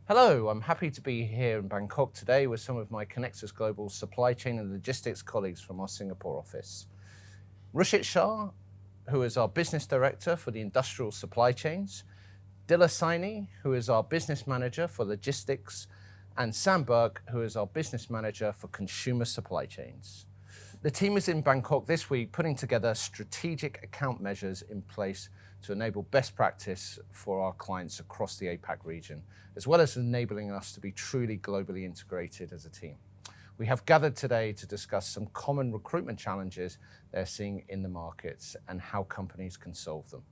Hello, I'm happy to be here in Bangkok today with some of my Connexus Global supply chain and logistics colleagues from our Singapore office. Rushit Shah, who is our business director for the industrial supply chains, Dilla Saini, who is our business manager for logistics, and Sam Berke, who is our business manager for consumer supply chains. The team is in Bangkok this week putting together strategic account measures in place to enable best practice for our clients across the APAC region, as well as enabling us to be truly globally integrated as a team. We have gathered today to discuss some common recruitment challenges they're seeing in the markets and how companies can solve them.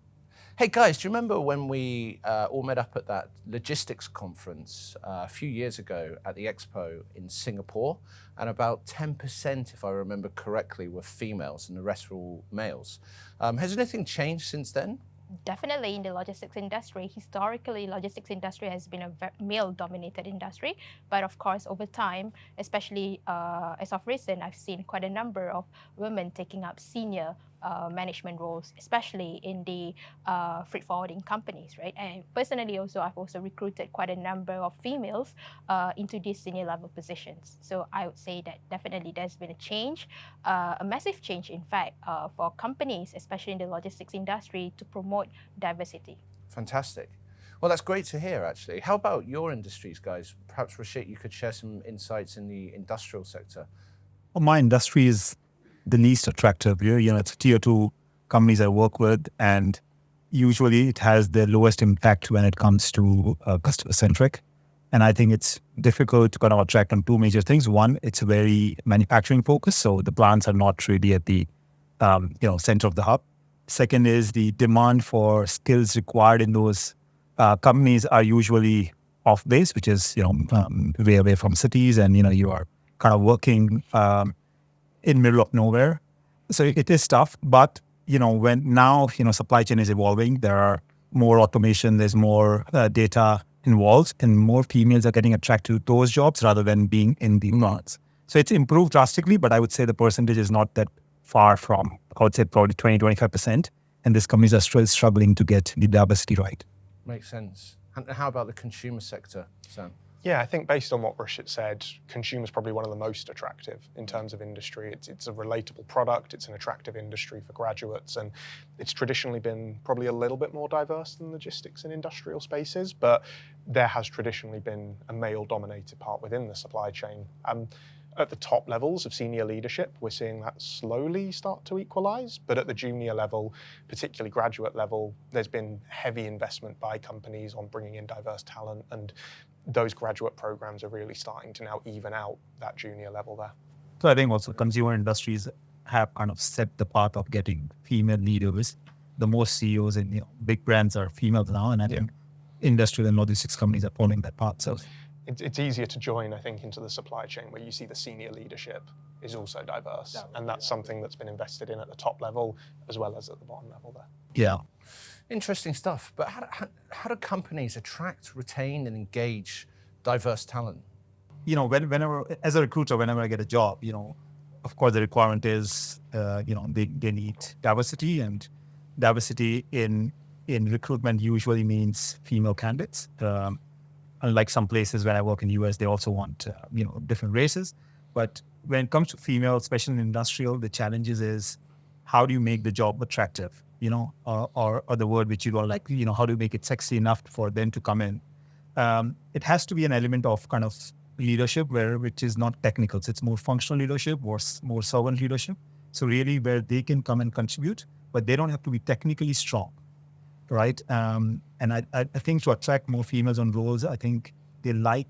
Hey guys, do you remember when we all met up at that logistics conference a few years ago at the Expo in Singapore? And about 10%, if I remember correctly, were females and the rest were all males. Has anything changed since then? Definitely in the logistics industry. Historically, logistics industry has been a male-dominated industry, but of course, over time, especially as of recent, I've seen quite a number of women taking up senior management roles, especially in the freight forwarding companies, right? And personally, I've also recruited quite a number of females into these senior level positions. So I would say that definitely there's been a change, a massive change, in fact, for companies, especially in the logistics industry, to promote diversity. Fantastic. Well, that's great to hear, actually. How about your industries, guys? Perhaps, Rushit, you could share some insights in the industrial sector. Well, my industry is the least attractive. It's a tier 2 companies I work with, and usually it has the lowest impact when it comes to customer centric. And I think it's difficult to kind of attract on two major things. One, it's very manufacturing focused, so the plants are not really at the center of the hub. Second is the demand for skills required in those companies are usually off base, which is way away from cities, and you are kind of working in middle of nowhere. So it is tough, but when now supply chain is evolving, there are more automation, there's more data involved, and more females are getting attracted to those jobs rather than being in the plants. So it's improved drastically, but I would say the percentage is not that far from, I would say probably 20-25%. And these companies are still struggling to get the diversity right. Makes sense. And how about the consumer sector, Sam? Yeah, I think based on what Rushit said, consumer is probably one of the most attractive in terms of industry. It's a relatable product, it's an attractive industry for graduates, and it's traditionally been probably a little bit more diverse than logistics and industrial spaces, but there has traditionally been a male-dominated part within the supply chain. At the top levels of senior leadership, we're seeing that slowly start to equalize, but at the junior level, particularly graduate level, there's been heavy investment by companies on bringing in diverse talent, and those graduate programs are really starting to now even out that junior level there. So I think also consumer industries have kind of set the path of getting female leaders. The most CEOs in big brands are females now, and I think industrial and logistics companies are following that path. So it's easier to join, I think, into the supply chain where you see the senior leadership is also diverse, and that's something that's been invested in at the top level as well as at the bottom level there. Yeah. Interesting stuff. But how do companies attract, retain, and engage diverse talent? Whenever, as a recruiter, whenever I get a job, of course the requirement is, they need diversity, and diversity in recruitment usually means female candidates. Unlike some places when I work in the US, they also want, different races. But when it comes to female, especially in industrial, the challenges is how do you make the job attractive, or the word which you don't like, how do you make it sexy enough for them to come in? It has to be an element of kind of leadership which is not technical. So it's more functional leadership, more servant leadership. So really where they can come and contribute, but they don't have to be technically strong. Right. And I think to attract more females on roles, I think they like,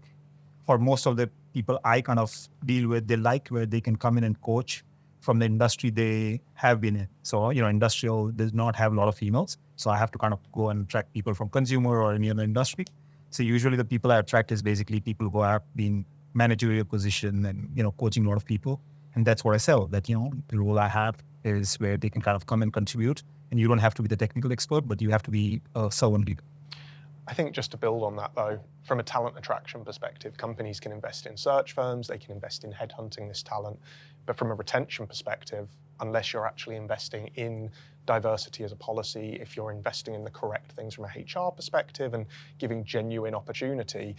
for most of the people I kind of deal with, they like where they can come in and coach from the industry they have been in. So, industrial does not have a lot of females. So I have to kind of go and attract people from consumer or any other industry. So usually the people I attract is basically people who have been managerial position and, coaching a lot of people. And that's what I sell, that, the role I have is where they can kind of come and contribute. And you don't have to be the technical expert, but you have to be a servant leader. I think just to build on that though, from a talent attraction perspective, companies can invest in search firms, they can invest in headhunting this talent. But from a retention perspective, unless you're actually investing in diversity as a policy, if you're investing in the correct things from a HR perspective and giving genuine opportunity,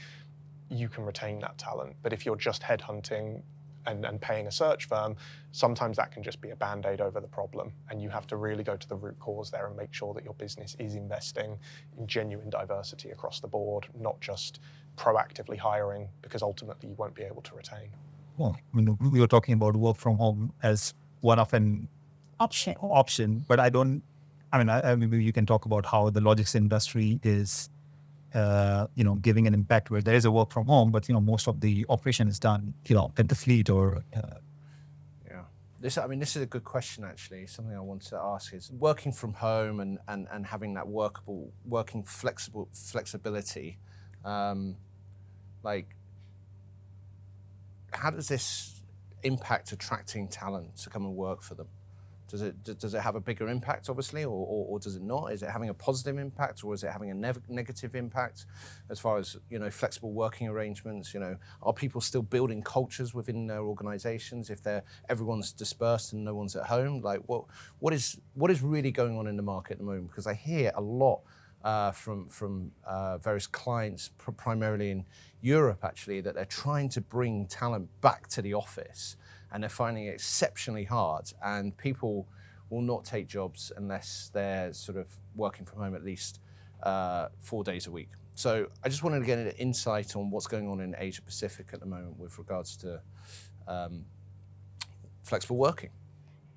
you can retain that talent. But if you're just headhunting and paying a search firm, sometimes that can just be a band-aid over the problem. And you have to really go to the root cause there and make sure that your business is investing in genuine diversity across the board, not just proactively hiring, because ultimately you won't be able to retain. Well, we were talking about work from home as one of an option, but I mean, you can talk about how the logistics industry is, giving an impact where there is a work from home, but most of the operation is done, at the fleet or. Yeah, this is a good question actually. Something I wanted to ask is working from home and having that flexibility. Like, how does this impact attracting talent to come and work for them? Does it have a bigger impact, obviously, or does it not? Is it having a positive impact, or is it having a negative impact as far as flexible working arrangements? Are people still building cultures within their organisations if everyone's dispersed and no one's at home? Like, what is really going on in the market at the moment? Because I hear a lot from various clients, primarily in Europe, actually, that they're trying to bring talent back to the office. And they're finding it exceptionally hard, and people will not take jobs unless they're sort of working from home at least 4 days a week. So I just wanted to get an insight on what's going on in Asia Pacific at the moment with regards to flexible working.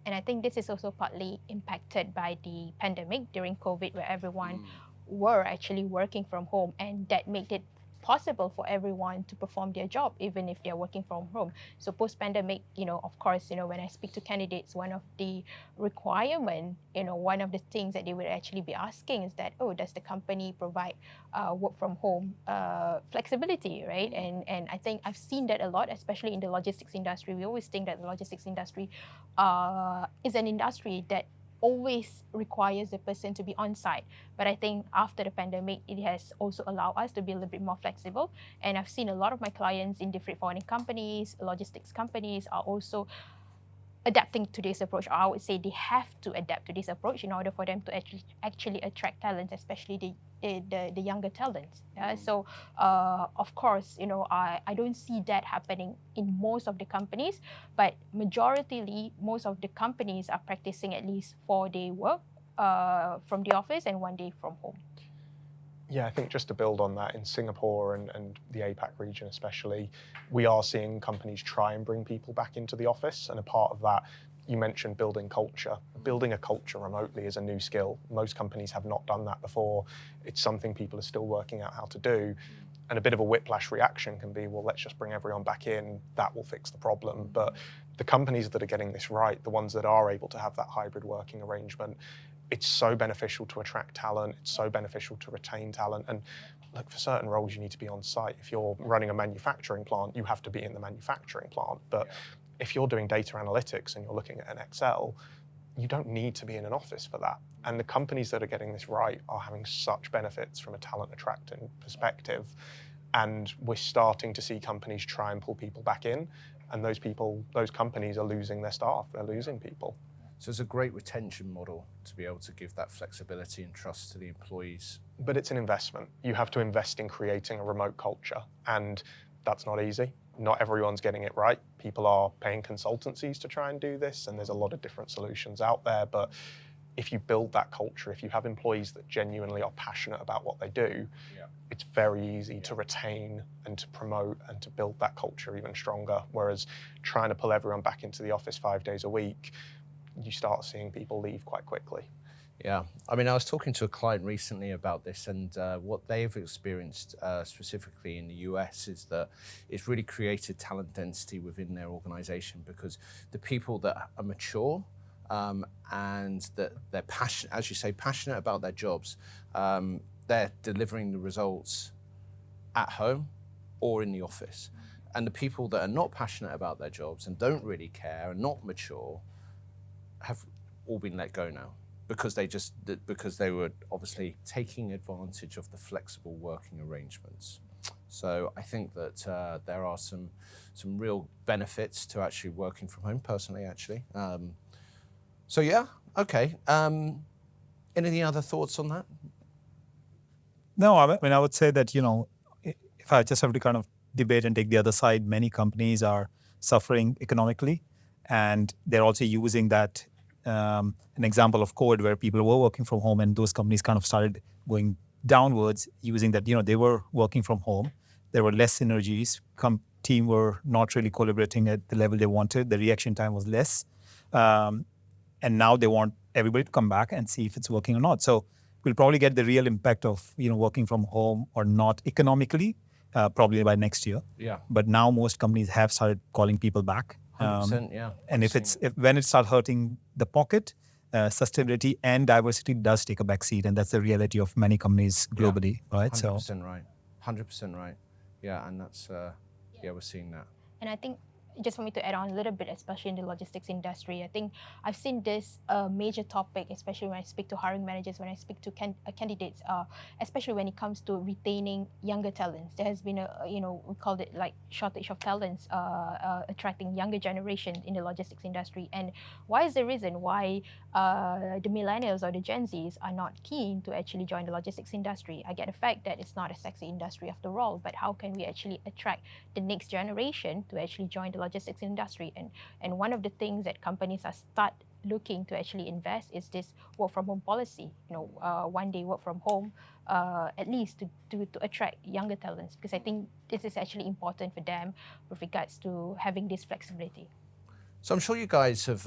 And I think this is also partly impacted by the pandemic during COVID, where everyone were actually working from home, and that made it possible for everyone to perform their job, even if they're working from home. So post-pandemic, of course, when I speak to candidates, one of the requirement, one of the things that they would actually be asking is that, does the company provide work from home flexibility, right? And I think I've seen that a lot, especially in the logistics industry. We always think that the logistics industry is an industry that always requires the person to be on site. But I think after the pandemic, it has also allowed us to be a little bit more flexible. And I've seen a lot of my clients in different forwarding companies, logistics companies are also adapting to this approach, or I would say they have to adapt to this approach in order for them to actually attract talent, especially the younger talents. So of course, I don't see that happening in most of the companies, but majoritarily, most of the companies are practicing at least 4-day work from the office and 1 day from home. Yeah, I think just to build on that, in Singapore and the APAC region especially, we are seeing companies try and bring people back into the office. And a part of that, you mentioned building culture. Building a culture remotely is a new skill. Most companies have not done that before. It's something people are still working out how to do. And a bit of a whiplash reaction can be, well, let's just bring everyone back in. That will fix the problem. But the companies that are getting this right, the ones that are able to have that hybrid working arrangement, it's so beneficial to attract talent. It's so beneficial to retain talent. And look, for certain roles, you need to be on site. If you're running a manufacturing plant, you have to be in the manufacturing plant. But if you're doing data analytics and you're looking at an Excel, you don't need to be in an office for that. And the companies that are getting this right are having such benefits from a talent attracting perspective. And we're starting to see companies try and pull people back in. And those companies are losing their staff. They're losing people. So it's a great retention model to be able to give that flexibility and trust to the employees. But it's an investment. You have to invest in creating a remote culture, and that's not easy. Not everyone's getting it right. People are paying consultancies to try and do this, and there's a lot of different solutions out there. But if you build that culture, if you have employees that genuinely are passionate about what they do, it's very easy to retain and to promote and to build that culture even stronger. Whereas trying to pull everyone back into the office 5 days a week, you start seeing people leave quite quickly. Yeah, I was talking to a client recently about this, and what they've experienced specifically in the US is that it's really created talent density within their organization, because the people that are mature and that they're passionate, as you say, passionate about their jobs, they're delivering the results at home or in the office. And the people that are not passionate about their jobs and don't really care and not mature have all been let go now, because they were obviously taking advantage of the flexible working arrangements. So I think that there are some real benefits to actually working from home personally, actually. So yeah, okay. Any other thoughts on that? No, I would say that, if I just have to kind of debate and take the other side, many companies are suffering economically, and they're also using that an example of COVID where people were working from home and those companies kind of started going downwards, using that, they were working from home. There were less synergies. Team were not really collaborating at the level they wanted. The reaction time was less. And now they want everybody to come back and see if it's working or not. So we'll probably get the real impact of, working from home or not economically, probably by next year. Yeah. But now most companies have started calling people back. 100%, yeah. And when it starts hurting the pocket, sustainability and diversity does take a back seat, and that's the reality of many companies globally, right? 100% right. 100% right. Yeah, and that's we're seeing that. And I think, just for me to add on a little bit, especially in the logistics industry, I think I've seen this major topic, especially when I speak to hiring managers, when I speak to candidates, especially when it comes to retaining younger talents. There has been we called it like shortage of talents, attracting younger generation in the logistics industry. And why is the reason why the millennials or the Gen Zs are not keen to actually join the logistics industry? I get the fact that it's not a sexy industry after all, but how can we actually attract the next generation to actually join the logistics industry? And one of the things that companies are start looking to actually invest is this work from home policy. 1 day work from home, at least to attract younger talents, because I think this is actually important for them with regards to having this flexibility. So I'm sure you guys have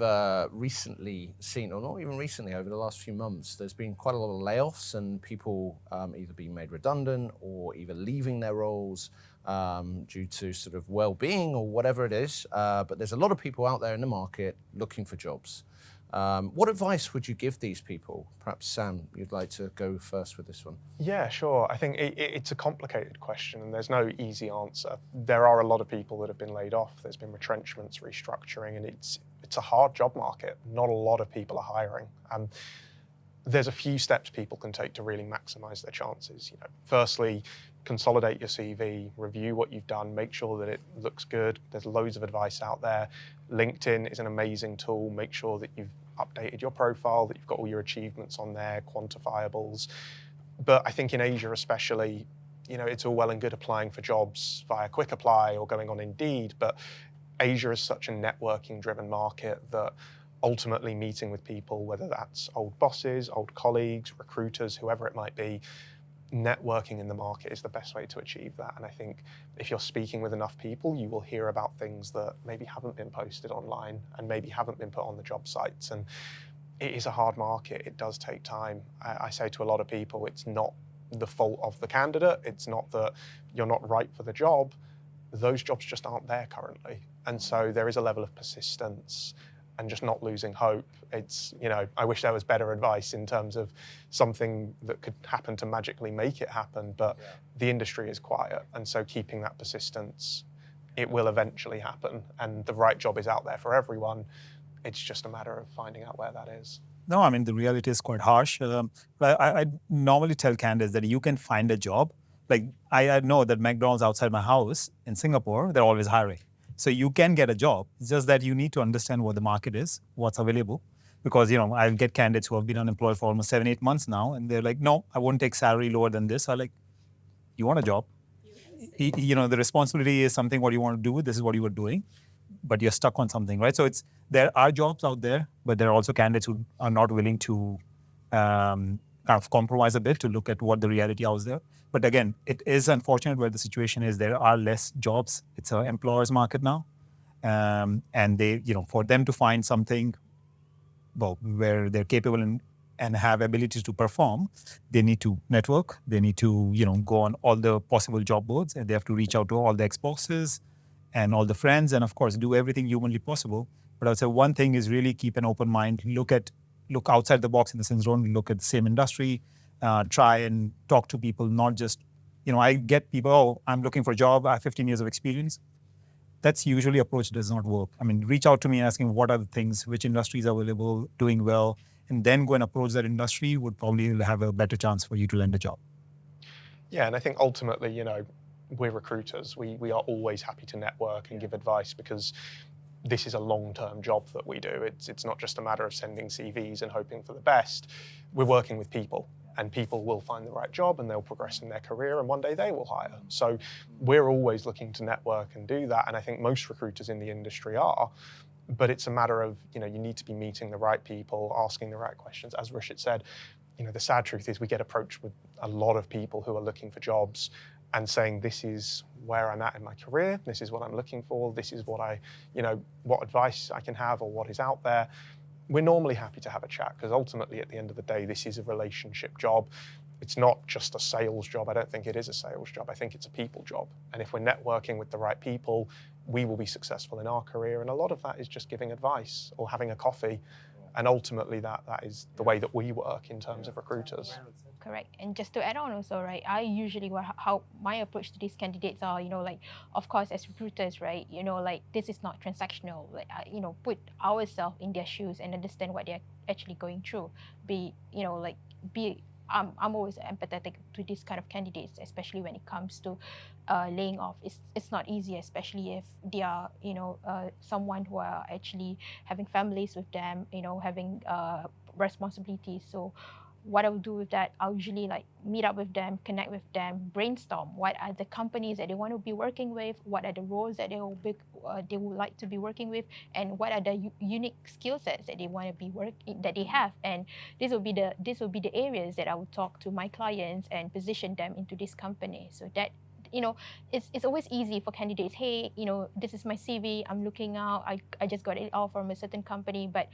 recently seen, or not even recently, over the last few months, there's been quite a lot of layoffs and people either being made redundant or either leaving their roles due to sort of well-being or whatever it is. But there's a lot of people out there in the market looking for jobs. What advice would you give these people? Perhaps, Sam, you'd like to go first with this one. Yeah, sure. I think it's a complicated question and there's no easy answer. There are a lot of people that have been laid off. There's been retrenchments, restructuring, and it's a hard job market. Not a lot of people are hiring. There's a few steps people can take to really maximize their chances. Firstly, consolidate your CV, review what you've done, make sure that it looks good. There's loads of advice out there. LinkedIn is an amazing tool. Make sure that you've updated your profile, that you've got all your achievements on there, quantifiables. But I think in Asia especially, it's all well and good applying for jobs via Quick Apply or going on Indeed, but Asia is such a networking driven market that ultimately meeting with people, whether that's old bosses, old colleagues, recruiters, whoever it might be, networking in the market is the best way to achieve that. And I think if you're speaking with enough people, you will hear about things that maybe haven't been posted online and maybe haven't been put on the job sites. And it is a hard market. It does take time. I say to a lot of people, it's not the fault of the candidate. It's not that you're not right for the job. Those jobs just aren't there currently. And so there is a level of persistence and just not losing hope. It's, I wish there was better advice in terms of something that could happen to magically make it happen, but the industry is quiet. And so keeping that persistence, it will eventually happen. And the right job is out there for everyone. It's just a matter of finding out where that is. No, I mean, the reality is quite harsh. I normally tell candidates that you can find a job. Like, I know that McDonald's outside my house in Singapore, they're always hiring. So you can get a job. It's just that you need to understand what the market is, what's available. Because, I'll get candidates who have been unemployed for almost 7-8 months now. And they're like, no, I won't take salary lower than this. I'm like, you want a job? The responsibility is something what you want to do. This is what you were doing. But you're stuck on something, right? So there are jobs out there, but there are also candidates who are not willing to kind of compromise a bit to look at what the reality out there. But again, it is unfortunate where the situation is there are less jobs. It's an employer's market now. And they, for them to find something, where they're capable and have abilities to perform, they need to network. They need to, go on all the possible job boards, and they have to reach out to all the ex-bosses and all the friends, and of course, do everything humanly possible. But I would say one thing is really keep an open mind, look outside the box in the sense, don't look at the same industry, try and talk to people, not just, I get people, I'm looking for a job, I have 15 years of experience. That's usually approach does not work. I mean, reach out to me asking what are the things, which industries are available, doing well, and then go and approach that industry would probably have a better chance for you to land a job. Yeah, and I think ultimately, we're recruiters. We are always happy to network and give advice because this is a long-term job that we do. It's not just a matter of sending CVs and hoping for the best. We're working with people. and people will find the right job and they'll progress in their career and one day they will hire. So we're always looking to network and do that, and I think most recruiters in the industry are. But it's a matter of, you need to be meeting the right people, asking the right questions. As Rushit said, the sad truth is we get approached with a lot of people who are looking for jobs and saying, this is where I'm at in my career, this is what I'm looking for, this is what what advice I can have or what is out there. We're normally happy to have a chat because ultimately at the end of the day, this is a relationship job. It's not just a sales job. I don't think it is a sales job. I think it's a people job. And if we're networking with the right people, we will be successful in our career. And a lot of that is just giving advice or having a coffee. And ultimately that is the way that we work in terms of recruiters. Correct. And just to add on also, right, I usually, how my approach to these candidates are, of course, as recruiters, right, this is not transactional. Like, put ourselves in their shoes and understand what they're actually going through. I'm always empathetic to these kind of candidates, especially when it comes to laying off. It's not easy, especially if they are, someone who are actually having families with them, having responsibilities. So what I will do with that, I'll usually meet up with them, connect with them, brainstorm what are the companies that they want to be working with, what are the roles that they would like to be working with, and what are the unique skill sets that they want to be that they have. And this will be the areas that I would talk to my clients and position them into this company. So that it's always easy for candidates. Hey, this is my CV. I'm looking out. I just got it all from a certain company, but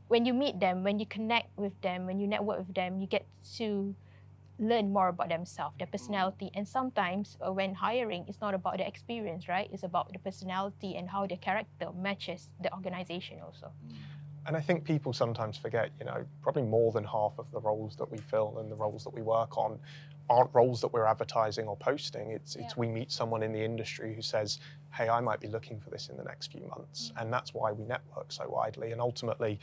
when you meet them, when you connect with them, when you network with them, you get to learn more about themselves, their personality. And sometimes when hiring, it's not about the experience, right? It's about the personality and how their character matches the organization also. And I think people sometimes forget, probably more than half of the roles that we fill and the roles that we work on aren't roles that we're advertising or posting. It's we meet someone in the industry who says, hey, I might be looking for this in the next few months. And that's why we network so widely. And ultimately,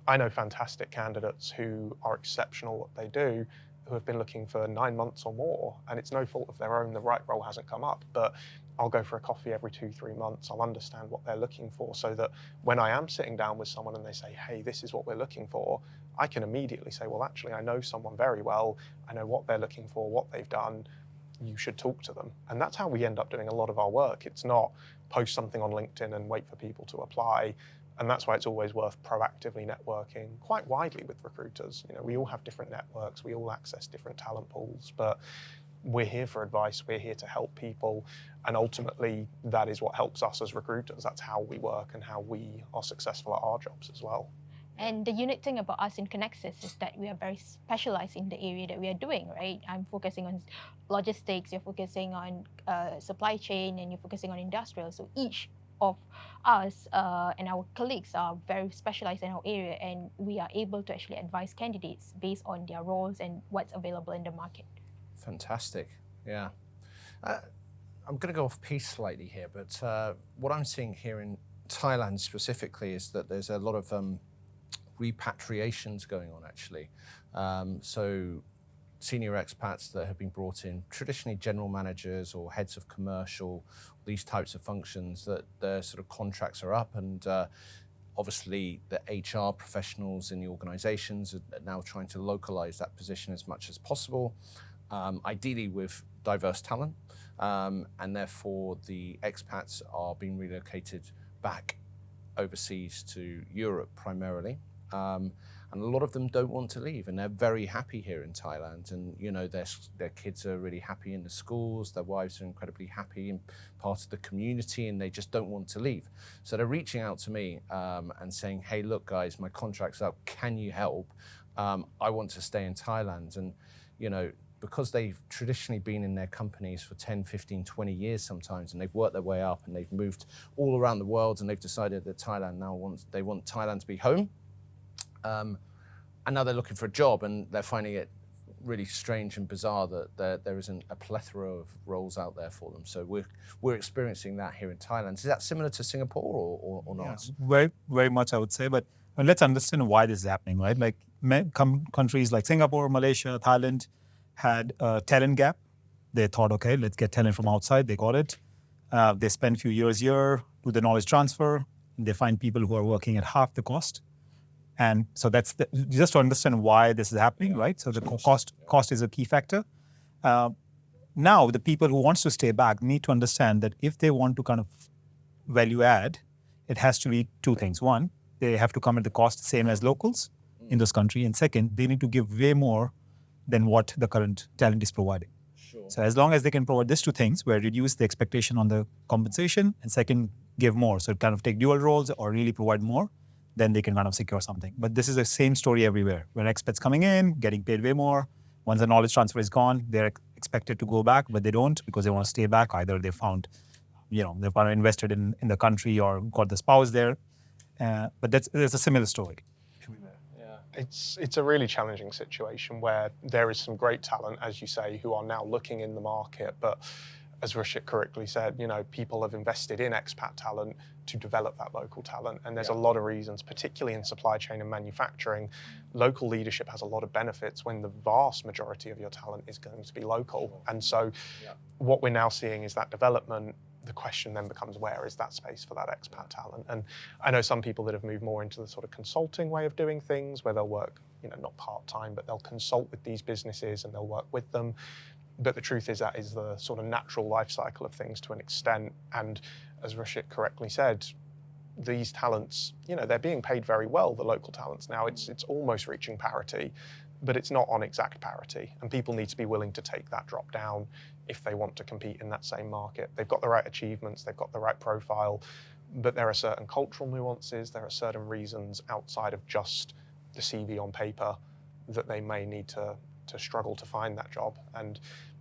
I know fantastic candidates who are exceptional at what they do, who have been looking for 9 months or more, and it's no fault of their own, the right role hasn't come up, but I'll go for a coffee every 2-3 months. I'll understand what they're looking for so that when I am sitting down with someone and they say, hey, this is what we're looking for, I can immediately say, well, actually, I know someone very well. I know what they're looking for, what they've done. You should talk to them. And that's how we end up doing a lot of our work. It's not post something on LinkedIn and wait for people to apply. And that's why it's always worth proactively networking quite widely with recruiters. We all have different networks, we all access different talent pools, but we're here for advice, we're here to help people. And ultimately, that is what helps us as recruiters. That's how we work and how we are successful at our jobs as well. And the unique thing about us in Connexus is that we are very specialized in the area that we are doing, right? I'm focusing on logistics, you're focusing on supply chain, and you're focusing on industrial. So each of us and our colleagues are very specialized in our area, and we are able to actually advise candidates based on their roles and what's available in the market. Fantastic, yeah. I'm going to go off piece slightly here, but what I'm seeing here in Thailand specifically is that there's a lot of repatriations going on actually. So senior expats that have been brought in, traditionally general managers or heads of commercial, these types of functions, that their sort of contracts are up, and obviously the HR professionals in the organizations are now trying to localize that position as much as possible, ideally with diverse talent, and therefore the expats are being relocated back overseas to Europe primarily. And a lot of them don't want to leave, and they're very happy here in Thailand. And their kids are really happy in the schools, their wives are incredibly happy and part of the community, and they just don't want to leave. So they're reaching out to me and saying, hey, look guys, my contract's up, can you help? I want to stay in Thailand. And because they've traditionally been in their companies for 10, 15, 20 years sometimes, and they've worked their way up and they've moved all around the world, and they've decided that Thailand now want Thailand to be home. And now they're looking for a job, and they're finding it really strange and bizarre that there isn't a plethora of roles out there for them. So we're experiencing that here in Thailand. Is that similar to Singapore or not? Yeah, very, very much, I would say. But let's understand why this is happening, right? Like countries like Singapore, Malaysia, Thailand had a talent gap. They thought, okay, let's get talent from outside. They got it. They spend a few years here, do the knowledge transfer. They find people who are working at half the cost. And so that's just to understand why this is happening, right? So the cost is a key factor. Now, the people who wants to stay back need to understand that if they want to kind of value add, it has to be two things. One, they have to come at the cost same as locals in this country. And second, they need to give way more than what the current talent is providing. Sure. So as long as they can provide these two things, where reduce the expectation on the compensation, and second, give more. So kind of take dual roles or really provide more, then they can kind of secure something. But this is the same story everywhere, where expats coming in, getting paid way more. Once the knowledge transfer is gone, they're expected to go back, but they don't because they want to stay back. Either they found, they've invested in the country or got the spouse there. But there's a similar story. It's a really challenging situation where there is some great talent, as you say, who are now looking in the market. But as Rushit correctly said, people have invested in expat talent to develop that local talent. And there's a lot of reasons, particularly in supply chain and manufacturing. Local leadership has a lot of benefits when the vast majority of your talent is going to be local. And so what we're now seeing is that development. The question then becomes, where is that space for that expat talent? And I know some people that have moved more into the sort of consulting way of doing things, where they'll work, not part-time, but they'll consult with these businesses and they'll work with them. But the truth is that is the sort of natural life cycle of things to an extent. And as Rushit correctly said, these talents, they're being paid very well, the local talents. Now it's almost reaching parity, but it's not on exact parity. And people need to be willing to take that drop down if they want to compete in that same market. They've got the right achievements, they've got the right profile, but there are certain cultural nuances, there are certain reasons outside of just the CV on paper that they may need to struggle to find that job. And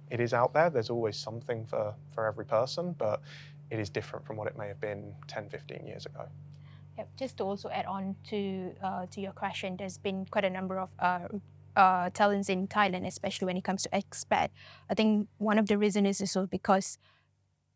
it is out there, there's always something for every person, but it is different from what it may have been 10, 15 years ago. Yep. Just to also add on to your question, there's been quite a number of talents in Thailand, especially when it comes to expat. I think one of the reasons is also because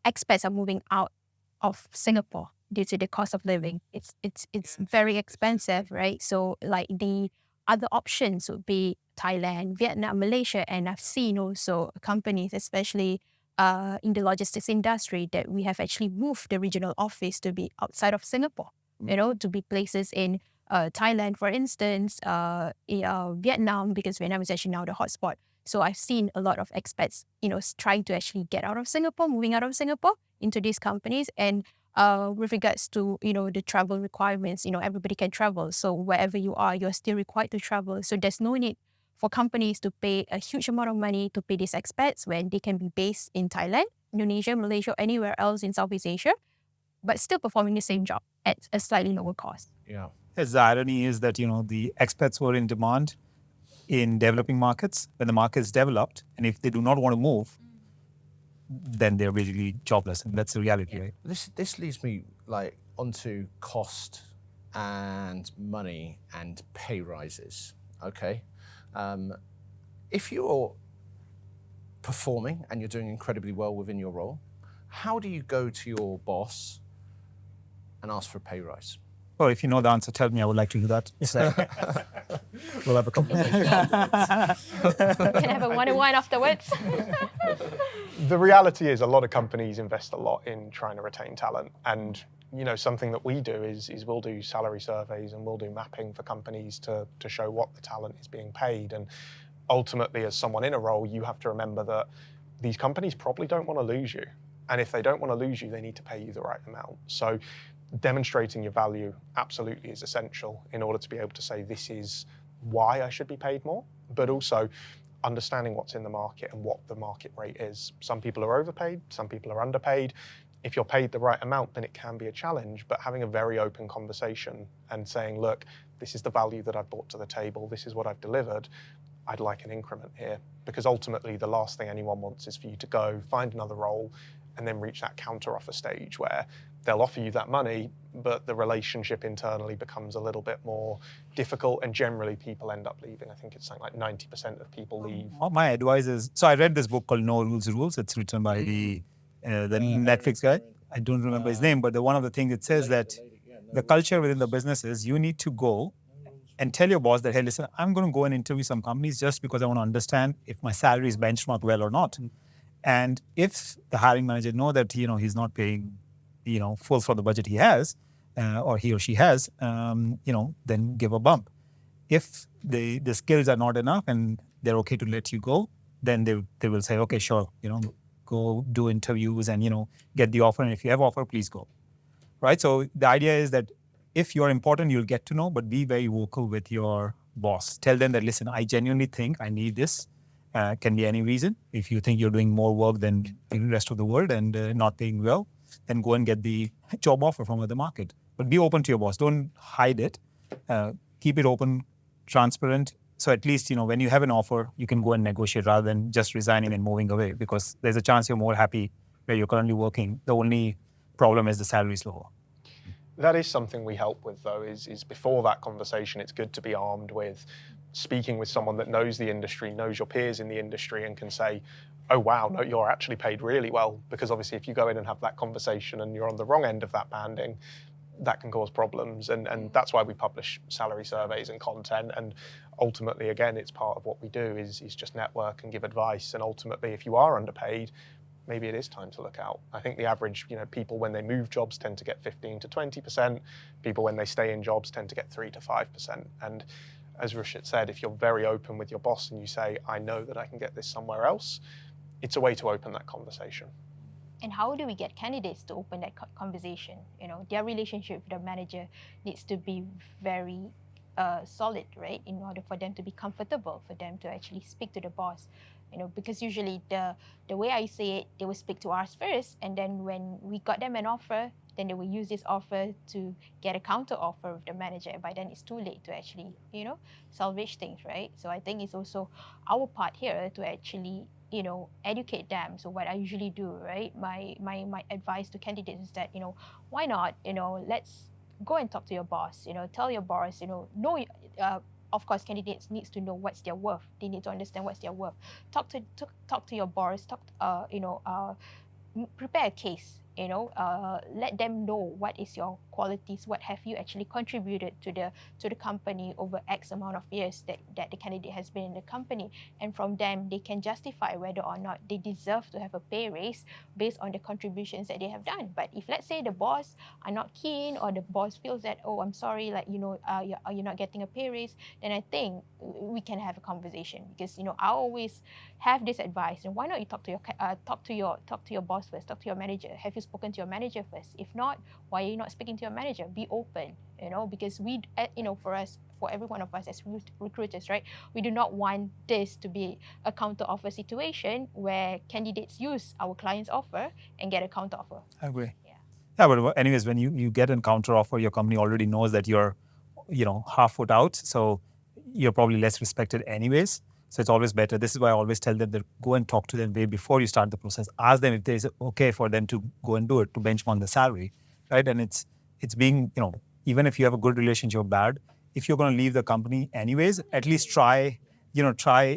expats are moving out of Singapore due to the cost of living. It's very expensive, right? So like the other options would be Thailand, Vietnam, Malaysia, and I've seen also companies, especially in the logistics industry, that we have actually moved the regional office to be outside of Singapore, to be places in Thailand, for instance, Vietnam, because Vietnam is actually now the hotspot. So I've seen a lot of expats, trying to actually get out of Singapore, moving out of Singapore into these companies. And with regards to, the travel requirements, everybody can travel. So wherever you are, you're still required to travel. So there's no need for companies to pay a huge amount of money to pay these expats when they can be based in Thailand, Indonesia, Malaysia, anywhere else in Southeast Asia, but still performing the same job at a slightly lower cost. Yeah. The irony is that, the expats were in demand in developing markets when the market is developed. And if they do not want to move, then they're basically jobless. And that's the reality, right? This leads me onto cost and money and pay rises. Okay. If you're performing and you're doing incredibly well within your role, how do you go to your boss and ask for a pay rise? Well, if you know the answer, tell me. I would like to do that. We'll have a conversation. We can have a one-on-one afterwards. The reality is a lot of companies invest a lot in trying to retain talent. And, something that we do is we'll do salary surveys and we'll do mapping for companies to show what the talent is being paid. And ultimately, as someone in a role, you have to remember that these companies probably don't want to lose you. And if they don't want to lose you, they need to pay you the right amount. So demonstrating your value absolutely is essential in order to be able to say this is why I should be paid more, but also understanding what's in the market and what the market rate is. Some people are overpaid, some people are underpaid. If you're paid the right amount, then it can be a challenge, but having a very open conversation and saying, look, this is the value that I've brought to the table, this is what I've delivered, I'd like an increment here. Because ultimately the last thing anyone wants is for you to go find another role and then reach that counter offer stage where they'll offer you that money, but the relationship internally becomes a little bit more difficult, and generally people end up leaving. I think it's something like 90% of people leave. My advice is, so I read this book called No Rules Rules. It's written by the Netflix guy. I don't remember his name, but one of the things it says that the culture within the business is you need to go and tell your boss that, hey, listen, I'm going to go and interview some companies just because I want to understand if my salary is benchmarked well or not. And if the hiring manager know that, he's not paying, full for the budget he has, or he or she has, then give a bump. If the skills are not enough and they're okay to let you go, then they will say, okay, sure, go do interviews and, get the offer. And if you have offer, please go. Right? So the idea is that if you're important, you'll get to know, but be very vocal with your boss. Tell them that, listen, I genuinely think I need this. Can be any reason. If you think you're doing more work than the rest of the world and not paying well, then go and get the job offer from the market. But be open to your boss. Don't hide it. Keep it open, transparent. So at least, when you have an offer, you can go and negotiate rather than just resigning and moving away, because there's a chance you're more happy where you're currently working. The only problem is the salary is lower. That is something we help with, though, is before that conversation, it's good to be armed with speaking with someone that knows the industry, knows your peers in the industry, and can say, oh, wow, no, you're actually paid really well. Because obviously, if you go in and have that conversation and you're on the wrong end of that banding, that can cause problems. And that's why we publish salary surveys and content. And ultimately, again, it's part of what we do is just network and give advice. And ultimately, if you are underpaid, maybe it is time to look out. I think the average, people when they move jobs tend to get 15 to 20%. People when they stay in jobs tend to get 3 to 5%. And as Rushit said, if you're very open with your boss and you say, I know that I can get this somewhere else, it's a way to open that conversation. And how do we get candidates to open that conversation? Their relationship with the manager needs to be very solid, right? In order for them to be comfortable, for them to actually speak to the boss. Because usually the way I say it, they will speak to us first, and then when we got them an offer, then they will use this offer to get a counter offer with the manager. By then it's too late to actually, salvage things, right? So I think it's also our part here to actually, educate them. So what I usually do, right? My advice to candidates is that, why not, let's go and talk to your boss, tell your boss, of course, candidates needs to know what's their worth. They need to understand what's their worth. Talk to your boss. Prepare a case. Let them know what is your qualities. What have you actually contributed to the company over X amount of years that the candidate has been in the company, and from them they can justify whether or not they deserve to have a pay raise based on the contributions that they have done. But if let's say the boss are not keen, or the boss feels that, oh, I'm sorry, you're not getting a pay raise, then I think we can have a conversation. Because I always have this advice, and why not you talk to your boss first, talk to your manager. Have you spoken to your manager first? If not, why are you not speaking to your manager? Be open, because we, for every one of us as recruiters, right? We do not want this to be a counter offer situation where candidates use our client's offer and get a counter offer. I agree. Yeah. Yeah, but anyways, when you get a counter offer, your company already knows that you're, half foot out. So you're probably less respected anyways. So it's always better. This is why I always tell them that go and talk to them way before you start the process. Ask them if it is okay for them to go and do it, to benchmark the salary, right? And it's being, even if you have a good relationship or bad, if you're going to leave the company anyways, at least try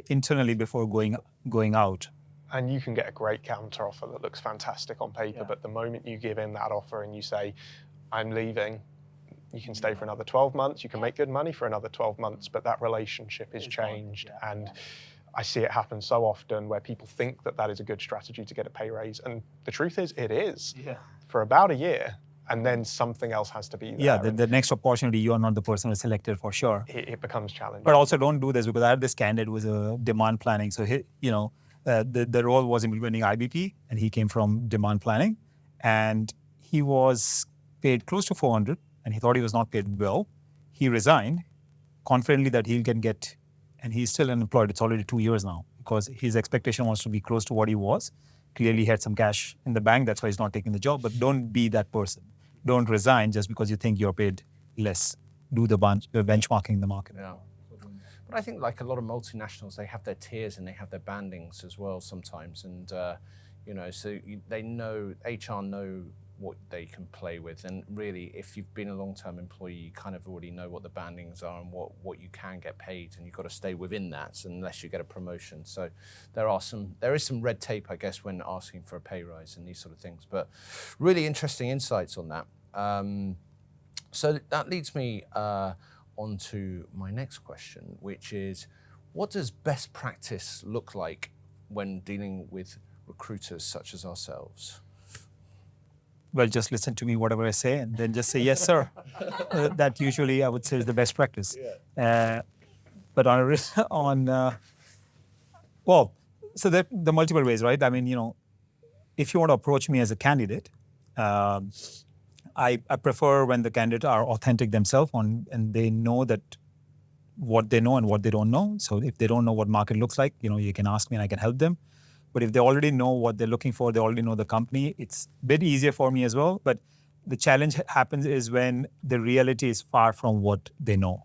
internally before going out. And you can get a great counter offer that looks fantastic on paper, but the moment you give in that offer and you say, I'm leaving, you can stay for another 12 months, you can make good money for another 12 months, but that relationship is changed. And I see it happen so often where people think that is a good strategy to get a pay raise. And the truth is, it is for about a year. And then something else has to be there. Yeah, the next opportunity, you are not the person who's selected for sure. It becomes challenging. But also don't do this, because I had this candidate who was a demand planning. So, the role was implementing IBP, and he came from demand planning. And he was paid close to 400, and he thought he was not paid well. He resigned, confidently that he can get, and he's still unemployed. It's already 2 years now, because his expectation was to be close to what he was. Clearly, he had some cash in the bank. That's why he's not taking the job. But don't be that person. Don't resign just because you think you're paid less. Do the benchmarking in the market. Yeah. But I think like a lot of multinationals, they have their tiers and they have their bandings as well sometimes. And, so they know, HR know what they can play with. And really, if you've been a long-term employee, you kind of already know what the bandings are and what you can get paid, and you've got to stay within that unless you get a promotion. So there is some red tape, I guess, when asking for a pay rise and these sort of things. But really interesting insights on that. So that leads me on to my next question, which is, what does best practice look like when dealing with recruiters such as ourselves? well, just listen to me, whatever I say, and then just say, yes, sir. That usually I would say is the best practice. But well, so the multiple ways, right? I mean, if you want to approach me as a candidate, I prefer when the candidates are authentic themselves and they know that what they know and what they don't know. So if they don't know what market looks like, you can ask me and I can help them. But if they already know what they're looking for, they already know the company, it's a bit easier for me as well. But the challenge happens is when the reality is far from what they know.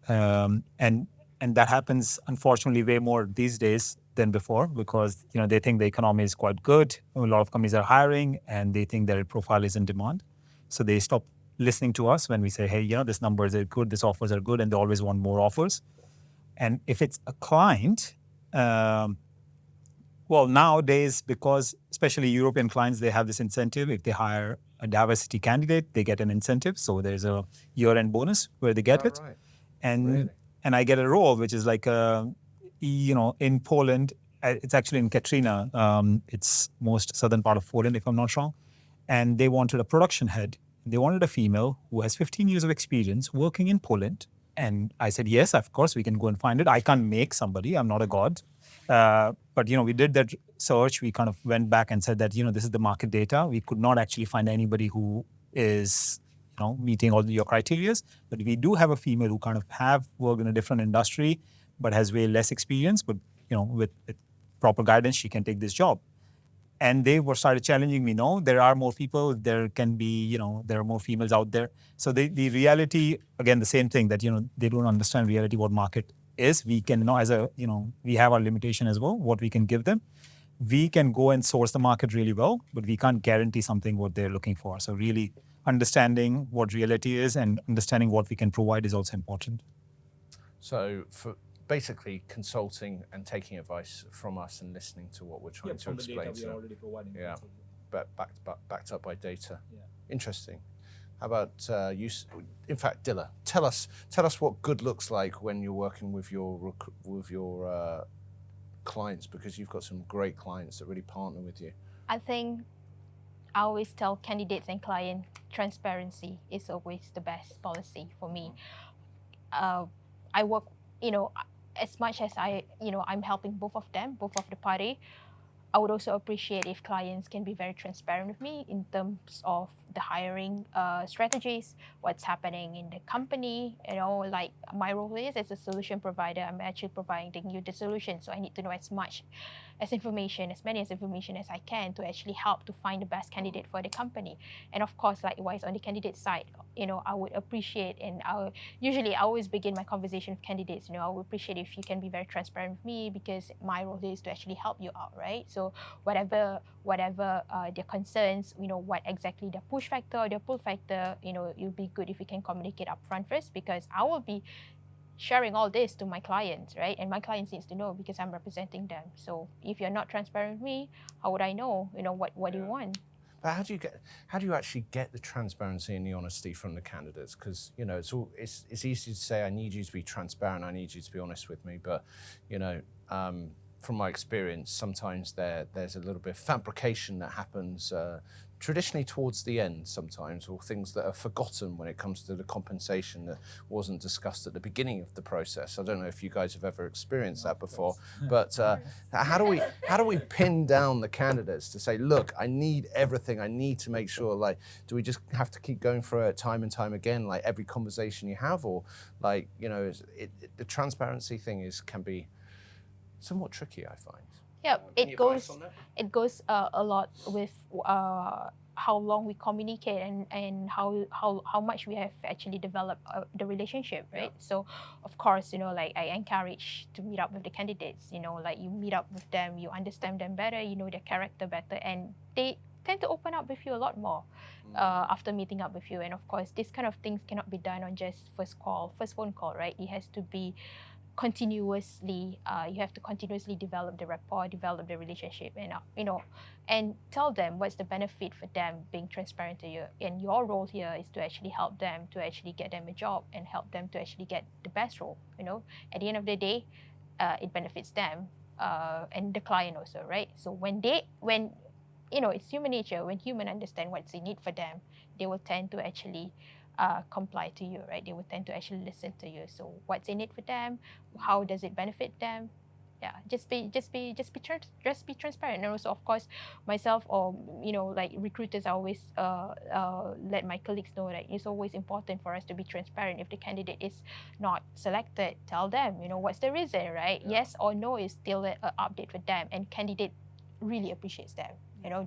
And that happens, unfortunately, way more these days than before because, they think the economy is quite good. A lot of companies are hiring and they think their profile is in demand. So they stop listening to us when we say, hey, this numbers are good, these offers are good, and they always want more offers. And if it's a client, well, nowadays, because especially European clients, they have this incentive. If they hire a diversity candidate, they get an incentive. So there's a year-end bonus where they get it. Right. And Really? and I get a role, which is like, in Poland, it's actually in Katrina. It's most southern part of Poland, if I'm not wrong. And they wanted a production head. They wanted a female who has 15 years of experience working in Poland. And I said, yes, of course, we can go and find it. I can't make somebody. I'm not a god. But, we did that search. We kind of went back and said that, this is the market data. We could not actually find anybody who is, meeting all your criteria. But we do have a female who kind of have worked in a different industry, but has way less experience. But, with proper guidance, she can take this job. And they started challenging me. No, there are more people. There can be, there are more females out there. So the reality, again, the same thing that, they don't understand reality, what market is. We can, we have our limitation as well, what we can give them. We can go and source the market really well, but we can't guarantee something what they're looking for. So really understanding what reality is and understanding what we can provide is also important. So for basically consulting and taking advice from us and listening to what we're trying to explain to them. Already providing. Yeah, but backed up by data. Yeah. Interesting. How about you? In fact, Dilla, tell us what good looks like when you're working with your clients, because you've got some great clients that really partner with you. I think I always tell candidates and clients transparency is always the best policy for me. I work, as much as I'm helping both of the party. I would also appreciate if clients can be very transparent with me in terms of the hiring strategies, what's happening in the company. Like my role is as a solution provider, I'm actually providing you the solution. So I need to know as many information as I can to actually help to find the best candidate for the company. And of course, likewise on the candidate side, I would appreciate, and I always begin my conversation with candidates, I would appreciate if you can be very transparent with me, because my role is to actually help you out, right? So whatever their concerns, what exactly their push factor or their pull factor, it would be good if we can communicate upfront first, because I will be sharing all this to my clients, right? And my clients needs to know because I'm representing them. So if you're not transparent with me, how would I know, what do you want? But how do you actually get the transparency and the honesty from the candidates? Because it's easy to say I need you to be transparent, I need you to be honest with me, but from my experience, sometimes there's a little bit of fabrication that happens traditionally towards the end sometimes, or things that are forgotten when it comes to the compensation that wasn't discussed at the beginning of the process. I don't know if you guys have ever experienced that before, but how do we pin down the candidates to say, look, I need everything, I need to make sure, like, do we just have to keep going through it time and time again, like every conversation you have, or like, the transparency thing can be somewhat tricky, I find. Yeah, it goes a lot with how long we communicate and how much we have actually developed the relationship, right? Yeah. So, of course, like I encourage to meet up with the candidates. Like you meet up with them, you understand them better, you know their character better, and they tend to open up with you a lot more after meeting up with you. And of course, these kind of things cannot be done on just first phone call, right? It has to be continuously. You have to continuously develop the rapport, develop the relationship, and tell them what's the benefit for them being transparent to you. And your role here is to actually help them to actually get them a job and help them to actually get the best role. At the end of the day, it benefits them and the client also, right? So when it's human nature. When humans understand what's in it for them, they will tend to actually comply to you, right? They will tend to actually listen to you. So what's in it for them? How does it benefit them? Yeah, just be transparent. And also, of course, myself or like recruiters, I always let my colleagues know that it's always important for us to be transparent. If the candidate is not selected, tell them what's the reason, right? Yeah. Yes or no is still an update for them, and candidate really appreciates them.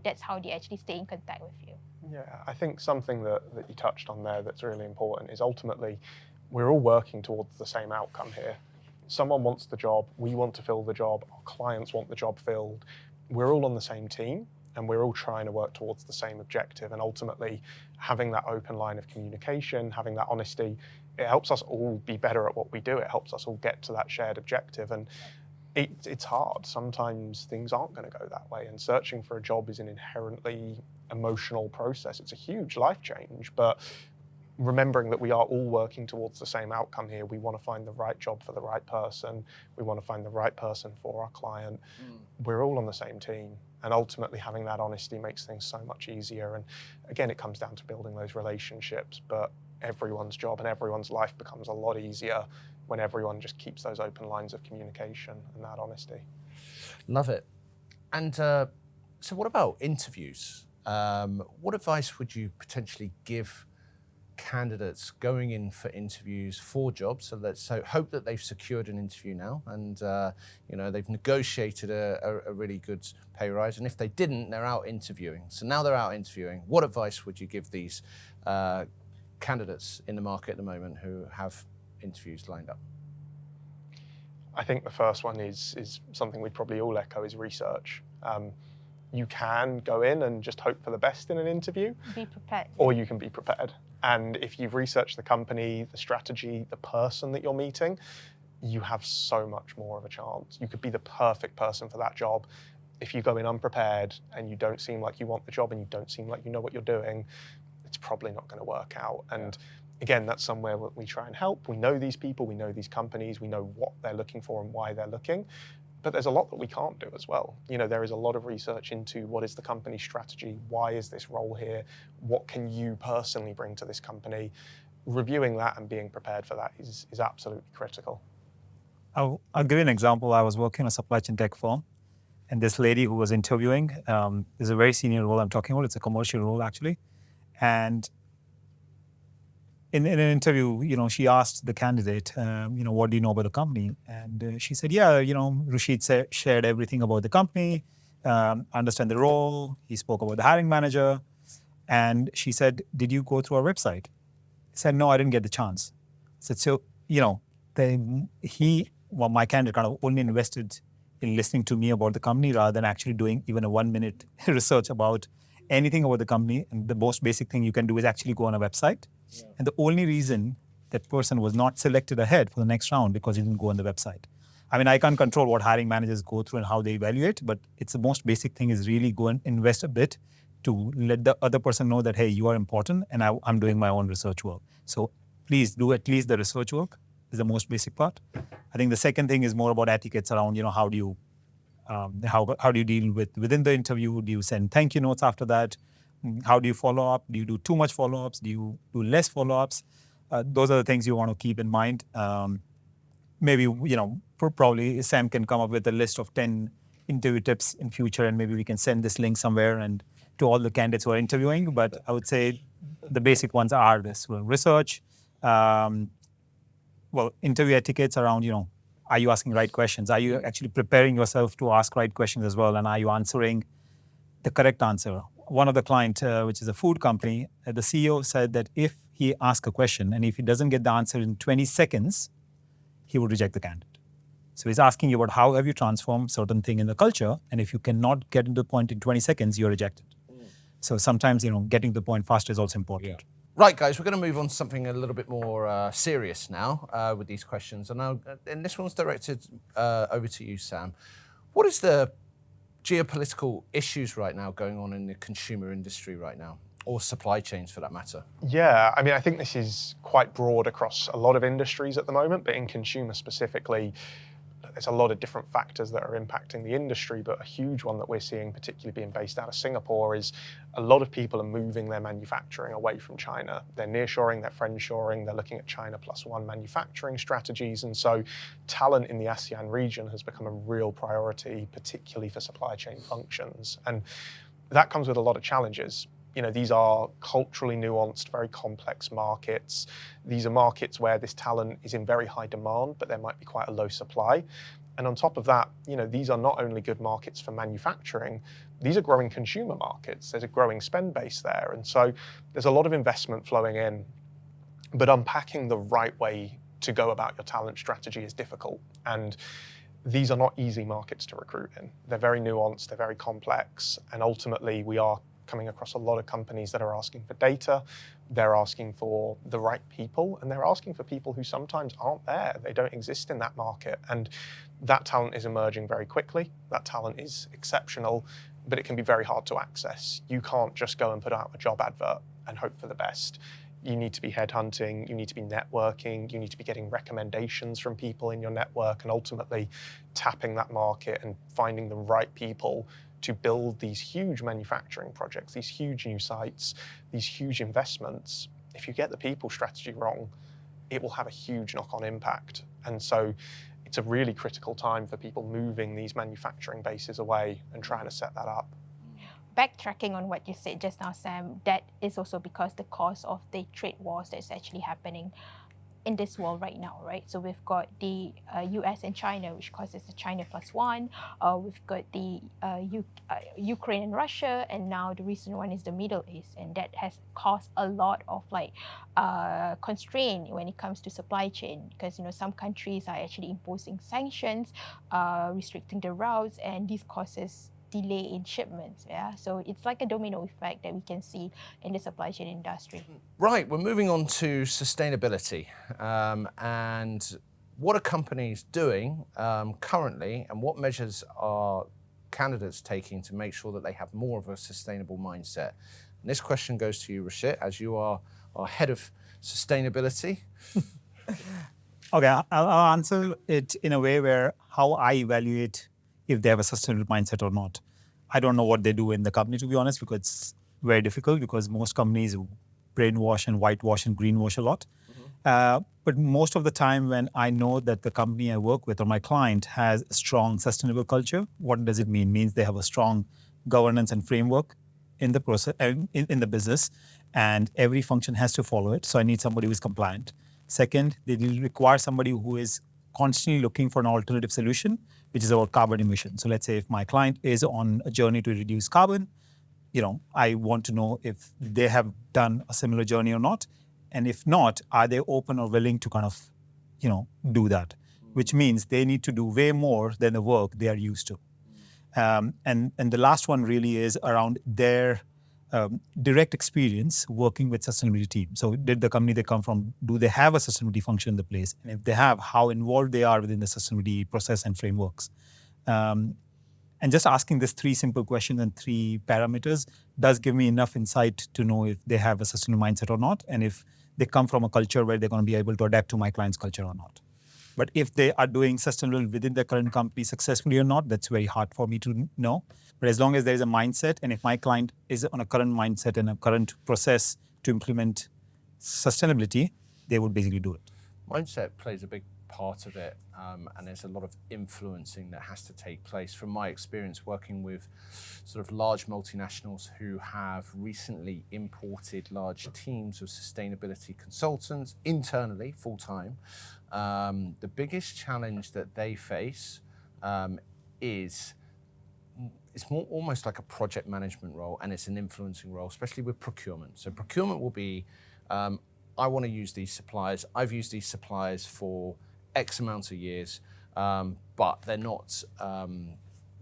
That's how they actually stay in contact with you. Yeah, I think something that you touched on there that's really important is ultimately we're all working towards the same outcome here. Someone wants the job, we want to fill the job, our clients want the job filled. We're all on the same team and we're all trying to work towards the same objective. And ultimately, having that open line of communication, having that honesty, it helps us all be better at what we do. It helps us all get to that shared objective. And it's hard. Sometimes things aren't going to go that way. And searching for a job is an inherently emotional process. It's a huge life change, but remembering that we are all working towards the same outcome here. We want to find the right job for the right person. We want to find the right person for our client. We're all on the same team. And ultimately having that honesty makes things so much easier. And again, it comes down to building those relationships, but everyone's job and everyone's life becomes a lot easier when everyone just keeps those open lines of communication and that honesty. Love it. And so what about interviews? What advice would you potentially give candidates going in for interviews for jobs? So let's hope that they've secured an interview now and they've negotiated a really good pay rise. And if they didn't, they're out interviewing. So now they're out interviewing. What advice would you give these candidates in the market at the moment who have interviews lined up? I think the first one is something we'd probably all echo is research. You can go in and just hope for the best in an interview. Be prepared. Or you can be prepared. And if you've researched the company, the strategy, the person that you're meeting, you have so much more of a chance. You could be the perfect person for that job. If you go in unprepared and you don't seem like you want the job and you don't seem like you know what you're doing, it's probably not going to work out. And again, that's somewhere where we try and help. We know these people, we know these companies, we know what they're looking for and why they're looking. But there's a lot that we can't do as well. There is a lot of research into what is the company's strategy, why is this role here, what can you personally bring to this company. Reviewing that and being prepared for that is absolutely critical. I'll give you an example. I was working in a supply chain tech firm, and this lady who was interviewing is a very senior role I'm talking about. It's a commercial role, actually. And in an interview, she asked the candidate, what do you know about the company? And she said, Rushit shared everything about the company, understand the role. He spoke about the hiring manager. And she said, did you go through our website? He said, no, I didn't get the chance. I said, so, my candidate kind of only invested in listening to me about the company rather than actually doing even a 1-minute research about anything about the company. And the most basic thing you can do is actually go on a website. Yeah. And the only reason that person was not selected ahead for the next round because he didn't go on the website. I mean, I can't control what hiring managers go through and how they evaluate, but it's the most basic thing is really go and invest a bit to let the other person know that, hey, you are important and I'm doing my own research work. So please do at least the research work is the most basic part. I think the second thing is more about etiquettes around, how do you deal with within the interview? Do you send thank you notes after that? How do you follow up? Do you do too much follow-ups? Do you do less follow-ups? Those are the things you want to keep in mind. Maybe, probably Sam can come up with a list of 10 interview tips in future, and maybe we can send this link somewhere and to all the candidates who are interviewing. But I would say the basic ones are this: research, interview etiquettes around, are you asking right questions? Are you actually preparing yourself to ask right questions as well? And are you answering the correct answer? One of the client, which is a food company, the CEO said that if he asks a question and if he doesn't get the answer in 20 seconds, he would reject the candidate. So he's asking you about how have you transformed certain thing in the culture, and if you cannot get to the point in 20 seconds, you're rejected. So sometimes, getting to the point faster is also important. Yeah. Right, guys, we're going to move on to something a little bit more serious now with these questions. And this one's directed over to you, Sam. What is the geopolitical issues right now going on in the consumer industry right now, or supply chains for that matter? Yeah, I mean, I think this is quite broad across a lot of industries at the moment, but in consumer specifically, there's a lot of different factors that are impacting the industry, but a huge one that we're seeing, particularly being based out of Singapore, is a lot of people are moving their manufacturing away from China. They're nearshoring, they're friendshoring, they're looking at China plus one manufacturing strategies. And so talent in the ASEAN region has become a real priority, particularly for supply chain functions. And that comes with a lot of challenges. You know, these are culturally nuanced, very complex markets. These are markets where this talent is in very high demand, but there might be quite a low supply. And on top of that, you know, these are not only good markets for manufacturing, these are growing consumer markets. There's a growing spend base there. And so there's a lot of investment flowing in, but unpacking the right way to go about your talent strategy is difficult. And these are not easy markets to recruit in. They're very nuanced, they're very complex, and ultimately we are coming across a lot of companies that are asking for data, they're asking for the right people, and they're asking for people who sometimes aren't there. They don't exist in that market. And that talent is emerging very quickly. That talent is exceptional, but it can be very hard to access. You can't just go and put out a job advert and hope for the best. You need to be headhunting, you need to be networking, you need to be getting recommendations from people in your network, and ultimately tapping that market and finding the right people to build these huge manufacturing projects, these huge new sites, these huge investments. If you get the people strategy wrong, it will have a huge knock-on impact. And so it's a really critical time for people moving these manufacturing bases away and trying to set that up. Backtracking on what you said just now, Sam, that is also because the cause of the trade wars that's actually happening in this world right now, right? So we've got the US and China, which causes the China plus one. We've got the Ukraine and Russia, and now the recent one is the Middle East, and that has caused a lot of constraint when it comes to supply chain, because you know some countries are actually imposing sanctions, restricting the routes, and this causes delay in shipments. Yeah, so it's like a domino effect that we can see in the supply chain industry. Right, we're moving on to sustainability, and what are companies doing currently, and what measures are candidates taking to make sure that they have more of a sustainable mindset? And this question goes to you, Rushit, as you are our head of sustainability. Okay, I'll answer it in a way where how I evaluate if they have a sustainable mindset or not. I don't know what they do in the company, to be honest, because it's very difficult, because most companies brainwash and whitewash and greenwash a lot. But most of the time when I know that the company I work with or my client has a strong sustainable culture, what does it mean? It means they have a strong governance and framework in the process, in the business, and every function has to follow it. So I need somebody who is compliant. Second, they will require somebody who is constantly looking for an alternative solution, which is about carbon emissions. So let's say if my client is on a journey to reduce carbon, you know, I want to know if they have done a similar journey or not. And if not, are they open or willing to kind of, you know, do that? Which means they need to do way more than the work they are used to. And the last one really is around their direct experience working with sustainability team. So did the company they come from, do they have a sustainability function in the place? And if they have, how involved they are within the sustainability process and frameworks. And just asking these three simple questions and three parameters does give me enough insight to know if they have a sustainable mindset or not, and if they come from a culture where they're going to be able to adapt to my client's culture or not. But if they are doing sustainable within their current company successfully or not, that's very hard for me to know. But as long as there is a mindset, and if my client is on a current mindset and a current process to implement sustainability, they would basically do it. Mindset plays a big part of it, and there's a lot of influencing that has to take place. From my experience working with sort of large multinationals who have recently imported large teams of sustainability consultants internally, full-time, the biggest challenge that they face is it's more almost like a project management role, and it's an influencing role, especially with procurement. So procurement will be, I want to use these suppliers. I've used these suppliers for X amount of years, but they're not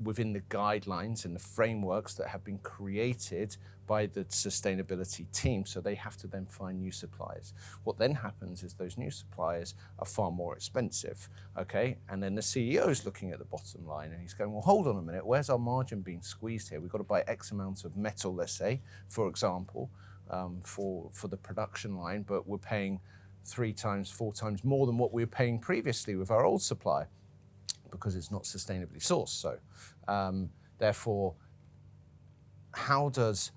within the guidelines and the frameworks that have been created by the sustainability team. So they have to then find new suppliers. What then happens is those new suppliers are far more expensive, okay? And then the CEO is looking at the bottom line and he's going, well, hold on a minute, where's our margin being squeezed here? We've got to buy X amount of metal, let's say, for example, for the production line, but we're paying 3 times, 4 times more than what we were paying previously with our old supplier. because it's not sustainably sourced. So, therefore, how does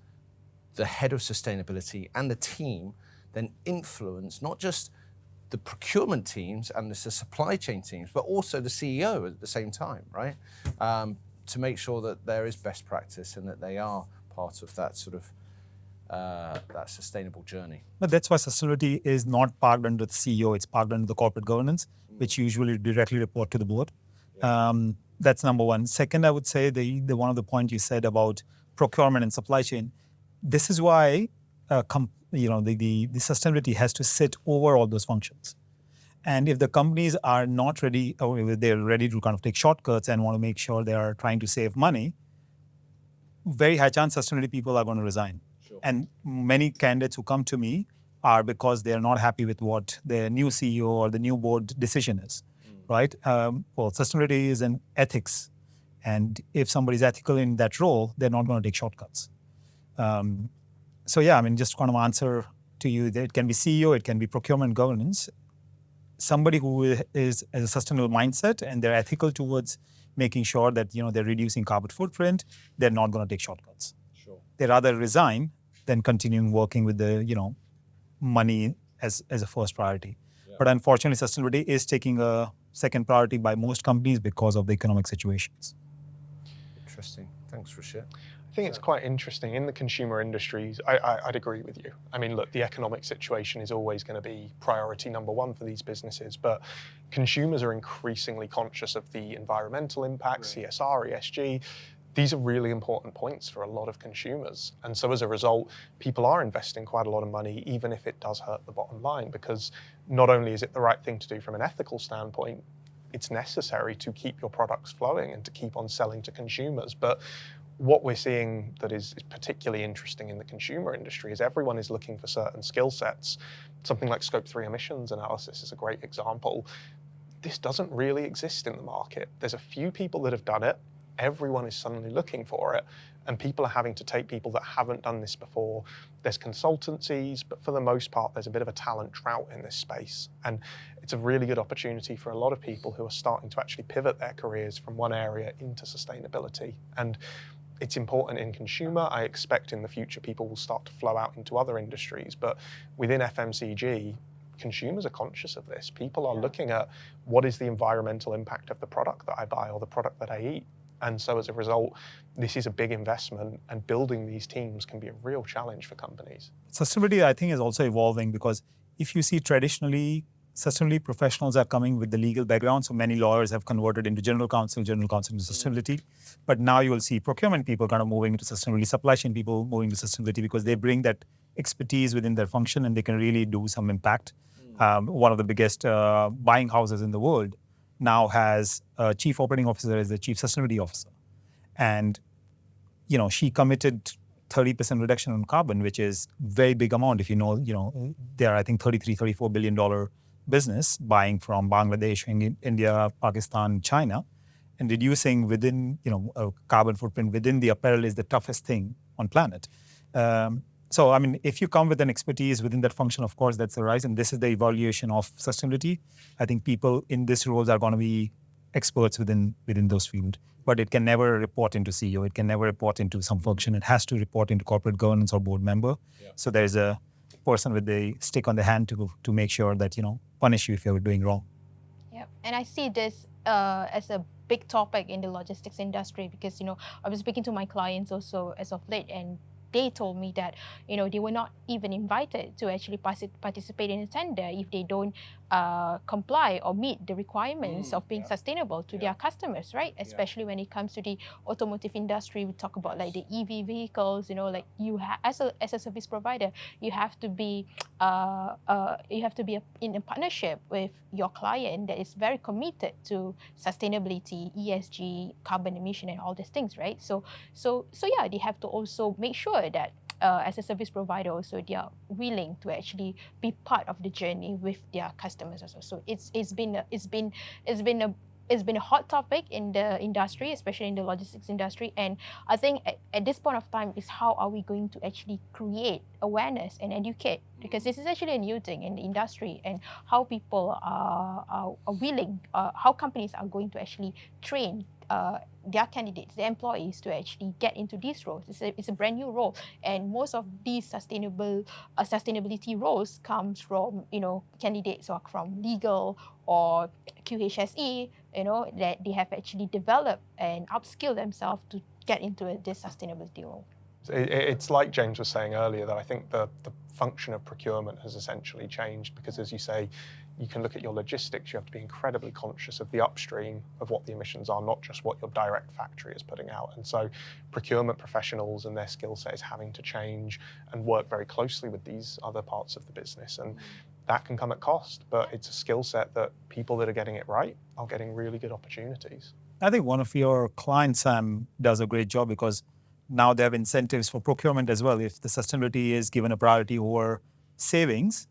the head of sustainability and the team then influence not just the procurement teams and the supply chain teams, but also the CEO at the same time, right? To make sure that there is best practice and that they are part of that sort of that sustainable journey. But that's why sustainability is not parked under the CEO, it's parked under the corporate governance, which usually directly report to the board. That's number one. Second, I would say the one of the points you said about procurement and supply chain, this is why the sustainability has to sit over all those functions. And if the companies are not ready, or they're ready to kind of take shortcuts and want to make sure they are trying to save money, very high chance sustainability people are going to resign. Sure. And many candidates who come to me are because they're not happy with what the new CEO or the new board decision is, right? Well, sustainability is an ethics. And if somebody's ethical in that role, they're not going to take shortcuts. So yeah, I mean, just kind of answer to you that it can be CEO, it can be procurement governance. Somebody who is a sustainable mindset and they're ethical towards making sure that they're reducing carbon footprint, they're not going to take shortcuts. Sure. They rather resign than continuing working with the money as a first priority. Yeah. But unfortunately, sustainability is taking a second priority by most companies because of the economic situations. Interesting. Thanks, Rushit. I think it's quite interesting. In the consumer industries, I'd agree with you. I mean, look, the economic situation is always going to be priority number one for these businesses, but consumers are increasingly conscious of the environmental impacts, right. CSR, ESG. These are really important points for a lot of consumers. And so as a result, people are investing quite a lot of money, even if it does hurt the bottom line, because not only is it the right thing to do from an ethical standpoint, it's necessary to keep your products flowing and to keep on selling to consumers. But what we're seeing that is particularly interesting in the consumer industry is everyone is looking for certain skill sets. Something like Scope 3 emissions analysis is a great example. This doesn't really exist in the market. There's a few people that have done it. Everyone is suddenly looking for it, and people are having to take people that haven't done this before. There's consultancies, but for the most part, there's a bit of a talent drought in this space. And it's a really good opportunity for a lot of people who are starting to actually pivot their careers from one area into sustainability. And it's important in consumer. I expect in the future people will start to flow out into other industries, but within FMCG, consumers are conscious of this. People are looking at what is the environmental impact of the product that I buy or the product that I eat. And so as a result, this is a big investment, and building these teams can be a real challenge for companies. Sustainability, I think, is also evolving because if you see traditionally, sustainability professionals are coming with the legal background. So many lawyers have converted into general counsel into sustainability. But now you will see procurement people kind of moving into sustainability, supply chain people moving to sustainability because they bring that expertise within their function and they can really do some impact. One of the biggest buying houses in the world now has a chief operating officer as the chief sustainability officer. And, she committed 30% reduction on carbon, which is very big amount. If they are, I think, $34 billion business buying from Bangladesh, India, Pakistan, China, and reducing within, carbon footprint within the apparel is the toughest thing on planet. So, I mean, if you come with an expertise within that function, of course, that's the rise. And this is the evaluation of sustainability. I think people in these roles are going to be experts within those fields. But it can never report into CEO. It can never report into some function. It has to report into corporate governance or board member. Yeah. So there's a person with the stick on the hand to make sure that, punish you if you're doing wrong. Yeah, and I see this as a big topic in the logistics industry because, I was speaking to my clients also as of late, and they told me that, they were not even invited to actually participate in a tender if they don't comply or meet the requirements of being sustainable to their customers, right? Especially when it comes to the automotive industry, we talk about like the EV vehicles, like you as a service provider, you have to be in a partnership with your client that is very committed to sustainability, ESG, carbon emission, and all these things, right? So yeah, they have to also make sure that as a service provider also they are willing to actually be part of the journey with their customers also. So it's been it's been a hot topic in the industry, especially in the logistics industry. And I think at this point of time is how are we going to actually create awareness and educate, because this is actually a new thing in the industry, and how people are willing, how companies are going to actually train their candidates, their employees to actually get into these roles. It's a brand new role, and most of these sustainability roles comes from candidates who are from legal or QHSE, that they have actually developed and upskilled themselves to get into this sustainability role. It's like James was saying earlier, that I think the function of procurement has essentially changed, because as you say, you can look at your logistics, you have to be incredibly conscious of the upstream of what the emissions are, not just what your direct factory is putting out. And so procurement professionals and their skill set is having to change and work very closely with these other parts of the business. And that can come at cost, but it's a skill set that people that are getting it right are getting really good opportunities. I think one of your clients, Sam, does a great job, because now they have incentives for procurement as well. If the sustainability is given a priority over savings,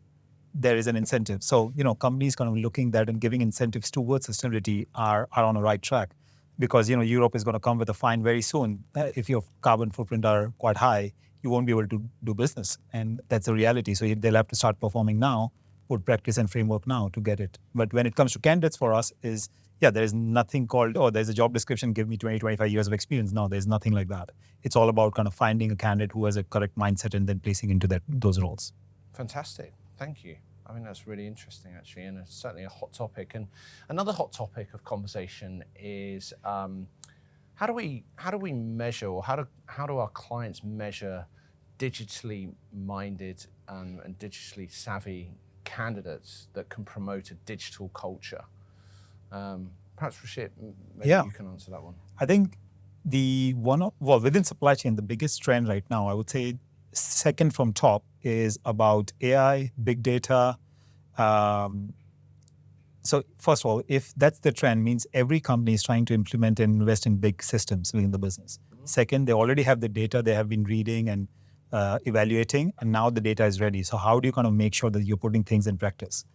there is an incentive. So, companies kind of looking at and giving incentives towards sustainability are on the right track, because, Europe is going to come with a fine very soon. If your carbon footprint are quite high, you won't be able to do business. And that's a reality. So they'll have to start performing now, put practice and framework now to get it. But when it comes to candidates for us there is nothing called, there's a job description, give me 20, 25 years of experience. No, there's nothing like that. It's all about kind of finding a candidate who has a correct mindset and then placing into those roles. Fantastic. Thank you. I think that's really interesting, actually, and it's certainly a hot topic. And another hot topic of conversation is how do we measure, or how do our clients measure digitally minded and digitally savvy candidates that can promote a digital culture? Perhaps Rushit, maybe you can answer that one. I think within supply chain, the biggest trend right now, I would say second from top, is about AI, big data. So first of all, if that's the trend, means every company is trying to implement and invest in big systems within the business. Mm-hmm. Second, they already have the data they have been reading and evaluating, and now the data is ready. So how do you kind of make sure that you're putting things in practice?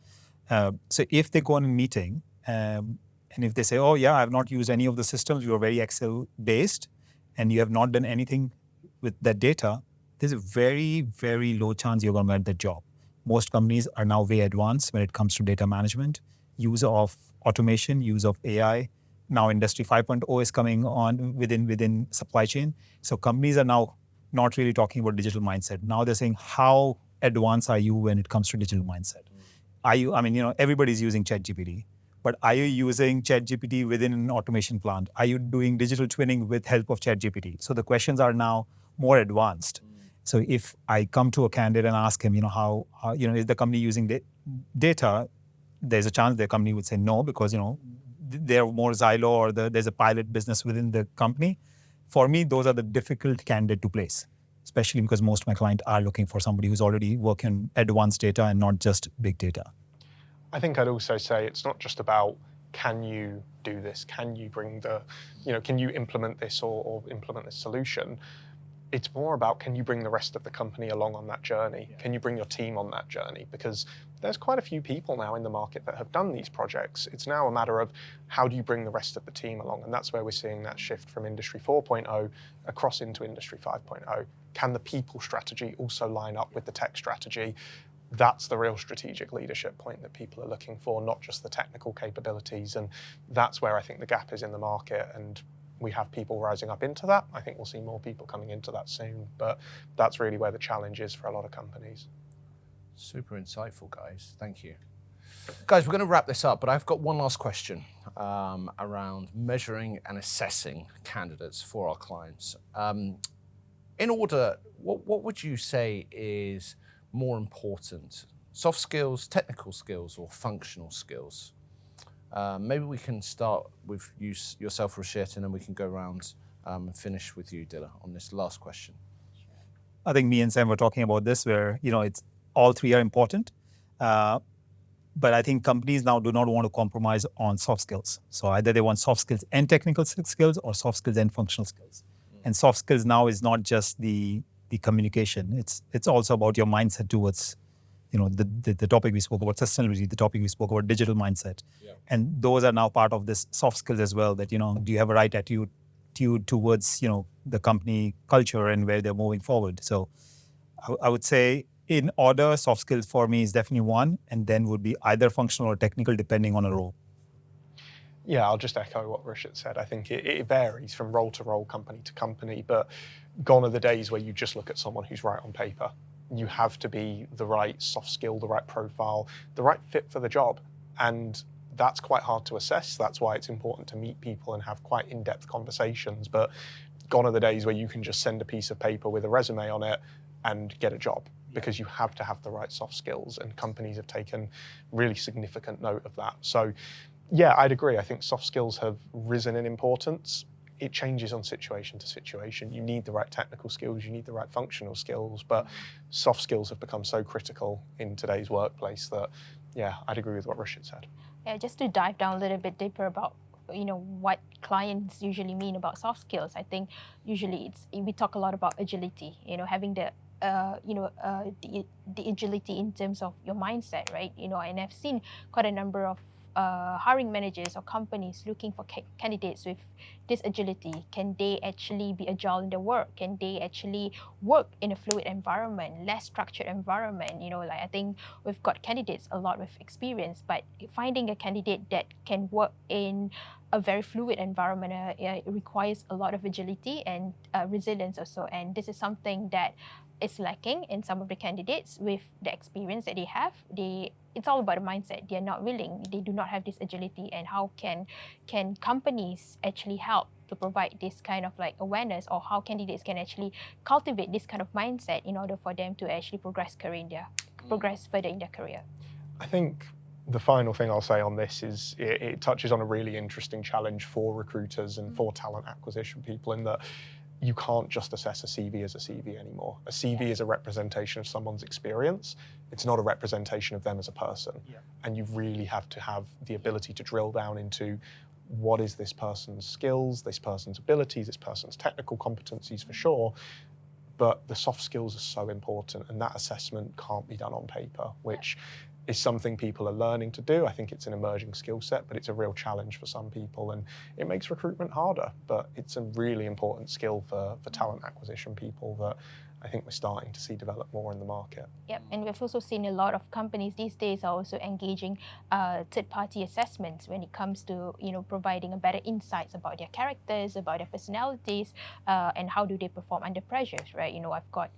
So if they go on a meeting, and if they say, I've not used any of the systems, you're very Excel based, and you have not done anything with that data, there's a very, very low chance you're going to get that job. Most companies are now way advanced when it comes to data management, use of automation, use of AI. Now Industry 5.0 is coming on within supply chain. So companies are now not really talking about digital mindset. Now they're saying, how advanced are you when it comes to digital mindset? Everybody's using ChatGPT, but are you using ChatGPT within an automation plant? Are you doing digital twinning with help of ChatGPT? So the questions are now more advanced. So if I come to a candidate and ask him, how is the company using data? There's a chance the company would say no, because, they're more silo, or there's a pilot business within the company. For me, those are the difficult candidate to place, especially because most of my clients are looking for somebody who's already working advanced data and not just big data. I think I'd also say it's not just about, can you do this? Can you bring can you implement this or implement this solution? It's more about, can you bring the rest of the company along on that journey? Yeah. Can you bring your team on that journey? Because there's quite a few people now in the market that have done these projects. It's now a matter of, how do you bring the rest of the team along? And that's where we're seeing that shift from Industry 4.0 across into Industry 5.0. Can the people strategy also line up with the tech strategy? That's the real strategic leadership point that people are looking for, not just the technical capabilities. And that's where I think the gap is in the market. And we have people rising up into that. I think we'll see more people coming into that soon, but that's really where the challenge is for a lot of companies. Super insightful, guys. Thank you. Guys, we're going to wrap this up, but I've got one last question around measuring and assessing candidates for our clients. In order, what would you say is more important? Soft skills, technical skills, or functional skills? Maybe we can start with yourself, Rushit, and then we can go around and finish with you, Dilla, on this last question. I think me and Sam were talking about this, where it's all three are important, but I think companies now do not want to compromise on soft skills. So either they want soft skills and technical skills, or soft skills and functional skills. And soft skills now is not just the communication; it's also about your mindset towards the topic we spoke about sustainability, the topic we spoke about digital mindset, and those are now part of this soft skills as well. That do you have a right attitude towards the company culture and where they're moving forward. So I would say in order, soft skills for me is definitely one, and then would be either functional or technical depending on a role. Yeah, I'll just echo what Rushit said. I think it varies from role to role, company to company, but gone are the days where you just look at someone who's right on paper. You have to be the right soft skill, the right profile, the right fit for the job. And that's quite hard to assess. That's why it's important to meet people and have quite in-depth conversations. But gone are the days where you can just send a piece of paper with a resume on it and get a job, because you have to have the right soft skills, and companies have taken really significant note of that. So yeah, I'd agree. I think soft skills have risen in importance. It changes on situation to situation. You need the right technical skills, you need the right functional skills, but soft skills have become so critical in today's workplace that, yeah, I'd agree with what Rushit said. Yeah, just to dive down a little bit deeper about what clients usually mean about soft skills. I think usually we talk a lot about agility. Having the agility in terms of your mindset, right? And I've seen quite a number of hiring managers or companies looking for candidates with this agility. Can they actually be agile in their work? Can they actually work in a fluid environment, less structured environment? I think we've got candidates a lot with experience, but finding a candidate that can work in a very fluid environment it requires a lot of agility and resilience also. And this is something that is lacking in some of the candidates with the experience that they have. It's all about the mindset. They're not willing. They do not have this agility. And how can companies actually help to provide this kind of awareness, or how candidates can actually cultivate this kind of mindset in order for them to actually progress further in their career? I think the final thing I'll say on this is it touches on a really interesting challenge for recruiters and for talent acquisition people, in that you can't just assess a CV as a CV anymore. A CV is a representation of someone's experience. It's not a representation of them as a person. Yeah. And you really have to have the ability to drill down into what is this person's skills, this person's abilities, this person's technical competencies for sure, but the soft skills are so important, and that assessment can't be done on paper, which is something people are learning to do. I think it's an emerging skill set, but it's a real challenge for some people, and it makes recruitment harder, but it's a really important skill for talent acquisition people that I think we're starting to see develop more in the market. Yep, and we've also seen a lot of companies these days are also engaging third-party assessments when it comes to providing a better insights about their characters, about their personalities, and how do they perform under pressures, right? I've got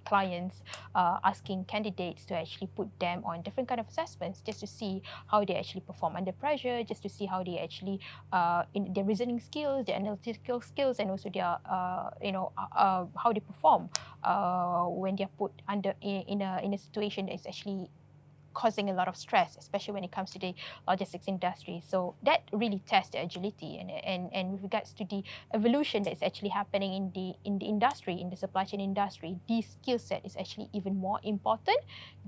clients asking candidates to actually put them on different kind of assessments just to see how they actually perform under pressure, just to see how they actually in their reasoning skills, their analytical skills, and also their how they perform when they're put under in a situation that is actually causing a lot of stress, especially when it comes to the logistics industry. So that really tests the agility, and with regards to the evolution that's actually happening in the industry, in the supply chain industry, this skill set is actually even more important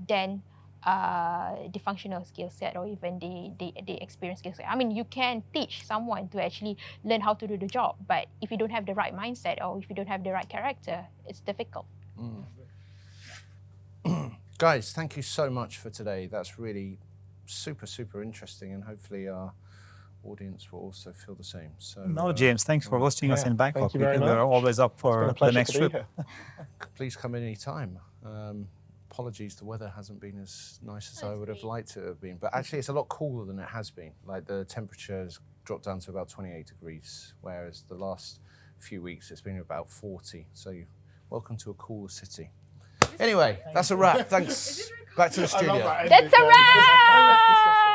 than the functional skill set or even the experience skill set. I mean, you can teach someone to actually learn how to do the job, but if you don't have the right mindset or if you don't have the right character, it's difficult. Guys, thank you so much for today. That's really super interesting, and hopefully our audience will also feel the same. So, no, James, thanks for hosting us in Bangkok. Thank you very much. We're always up for the next trip. Please come in any time. Apologies, the weather hasn't been as nice as I would have liked it to have been, but actually it's a lot cooler than it has been. Like, the temperature has dropped down to about 28 degrees, whereas the last few weeks it's been about 40. So welcome to a cooler city. Anyway, that's a wrap. Thanks. Back to the studio. That's a wrap!